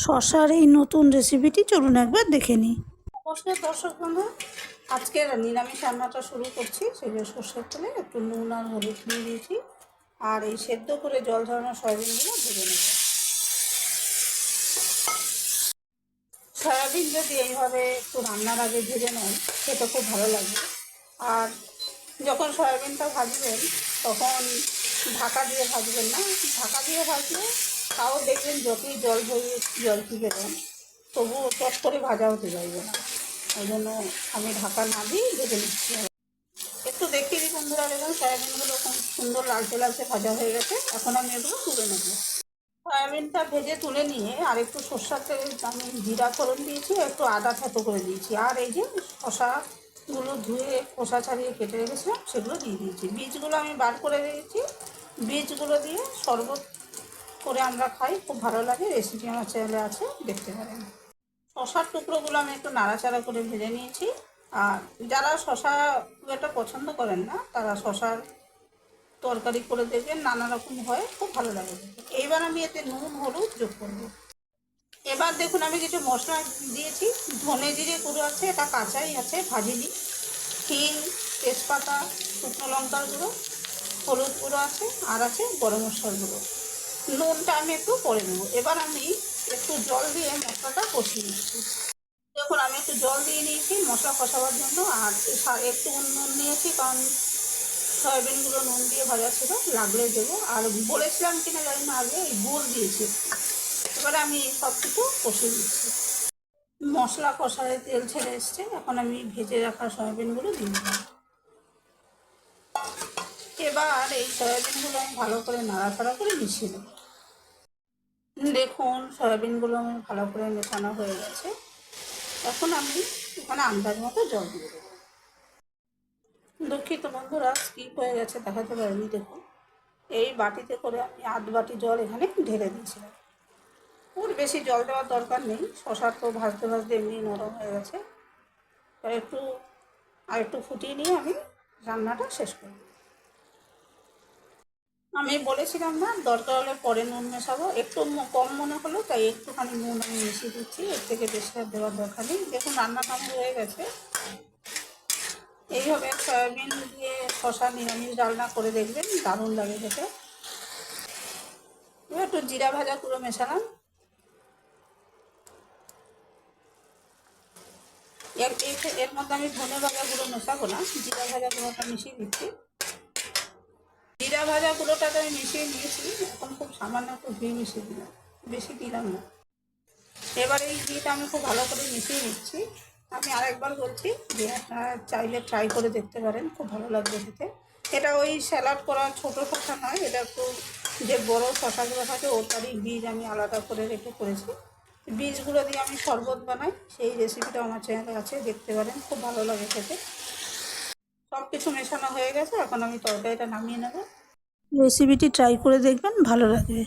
শশার এই নতুন রেসিপিটি চলুন একবার দেখে নিই। নমস্কার দর্শক বন্ধু, আজকে নিরামিষ রান্নাটা শুরু করছি। সেগুলো সর্ষের তেলে একটু নুন আর হলুদ দিয়ে দিয়েছি, আর এই সেদ্ধ করে জল ঝরানো সয়াবিনগুলো ভেজে নেব। সয়াবিন যদি এইভাবে একটু রান্নার আগে ভেজে নেন সেটা খুব ভালো লাগবে। আর যখন সয়াবিনটা ভাজবেন তখন ঢাকা দিয়ে ভাজবেন না। ঢাকা দিয়ে ভাজলে তাও দেখবেন যতই জল ঝরিয়ে জল টিপে দেন তবুও চট করে ভাজা হতে চাইবে না। ওই জন্য আমি ঢাকা না দিয়ে ভেজে নিচ্ছি। একটু দেখিয়ে দিই বন্ধুরা, দেখুন সয়াবিনগুলো খুব সুন্দর লালচে লালচে ভাজা হয়ে গেছে। এখন আমি এগুলো তুলে নেব। সয়াবিনটা ভেজে তুলে নিয়ে আর একটু সর্ষের তেল আমি জিরা ফোড়ন দিয়েছি, একটু আদা থেতো করে দিয়েছি, আর এই যে শশাগুলো ধুয়ে খোসা ছাড়িয়ে কেটে রেখেছিলাম সেগুলো দিয়ে দিয়েছি। বীজগুলো আমি বার করে দিয়েছি। বীজগুলো দিয়ে শরবত করে আমরা খাই, খুব ভালো লাগে। রেসিপি আমার চ্যানেলে আছে, দেখতে পারেন। শশার টুকরোগুলো আমি একটু নাড়াচাড়া করে ভেজে নিয়েছি। আর যারা শশা খুব একটা পছন্দ করেন না তারা শশার তরকারি করে দেখবেন, নানা রকম হয়, খুব ভালো লাগে। এইবার আমি এতে নুন হলুদ যোগ করবো। এবার দেখুন আমি কিছু মশলা দিয়েছি। ধনে জিরে গুঁড়ো আছে, এটা কাঁচাই আছে, ভাজিনি। হিং, তেজপাতা, শুকনো লঙ্কার গুঁড়ো, হলুদ গুঁড়ো আছে, আর আছে গরম মশলার গুঁড়ো। নুনটা আমি একটু পরে নেবো। এবার আমি একটু জল দিয়ে মশলাটা কষিয়ে নিচ্ছি। দেখুন আমি একটু জল দিয়ে নিয়েছি মশলা কষাবার জন্য, আর একটু নুন নিয়েছি কারণ সয়াবিনগুলো নুন দিয়ে ভাজা ছিল, লাগলে দেবো। আর বলেছিলাম কিনা জানি না, আগে এই গুড় দিয়েছি। এবারে আমি সব কিছু কষিয়ে দিচ্ছি। মশলা কষায় তেল ছেড়ে এসছে, এখন আমি ভেজে রাখা সয়াবিনগুলো দিয়ে দেবো। এবার এই সয়াবিনগুলো আমি ভালো করে নাড়াচাড়া করে মিশিয়ে দেবো। দেখুন সয়াবিনগুলো আমি ভালো করে মেশানো হয়ে গেছে। এখন আমি এখানে আন্দাজ মতো জল দিয়ে দেবো। দুঃখিত বন্ধুরা, স্কিপ হয়ে গেছে, দেখাতে পারিনি। দেখুন এই বাটিতে করে আমি আধ বাটি জল এখানে ঢেলে দিয়েছিলাম। ওর বেশি জল দেওয়ার দরকার নেই, শশা তো ভাজতে ভাজতে এমনি নরম হয়ে গেছে। আর একটু ফুটিয়ে নিয়ে আমি রান্নাটা শেষ করব। আমি বলেছিলাম না দরকার হলে পরে নুন মেশাবো, একটু কম মনে হলো তাই একটুখানি নুন আমি মিশিয়ে দিচ্ছি, এর থেকে বেশি আর দেওয়ার দরকার নেই। দেখুন রান্নাটা আমার হয়ে গেছে। এইভাবে সয়াবিন দিয়ে শশা নিরামিষ ডালনা করে দেখবেন, দারুণ লাগে খেতে। এবার একটু জিরা ভাজা গুঁড়ো মেশালাম। এর মধ্যে আমি ধনে ভাজা গুঁড়ো মেশাবো না, জিরা ভাজা গুঁড়োটা মিশিয়ে দিচ্ছি। জিরা ভাজা গুঁড়োটাকে আমি মিশিয়ে নিয়েছি, এখন খুব সামান্য একটু ঘি মিশিয়ে দিলাম, বেশি দিলাম না। এবার এই ঘিটা আমি খুব ভালো করে মিশিয়ে নিচ্ছি। আমি আরেকবার বলছি যে আপনারা চাইলে ট্রাই করে দেখতে পারেন, খুব ভালো লাগবে খেতে। এটা ওই স্যালাড করা ছোটো শশা নয়, এটা একটু যে বড়ো শশাগুলো থাকে ওটারই বীজ আমি আলাদা করে রেখে করেছি। বীজগুলো দিয়ে আমি শরবত বানাই, সেই রেসিপিটা আমার চ্যানেলে আছে, দেখতে পারেন, খুব ভালো লাগে খেতে। সব কিছু মেশানো হয়ে গেছে, এখন আমি তরকারিটা নামিয়ে নেব। রেসিপিটি ট্রাই করে দেখবেন, ভালো লাগবে।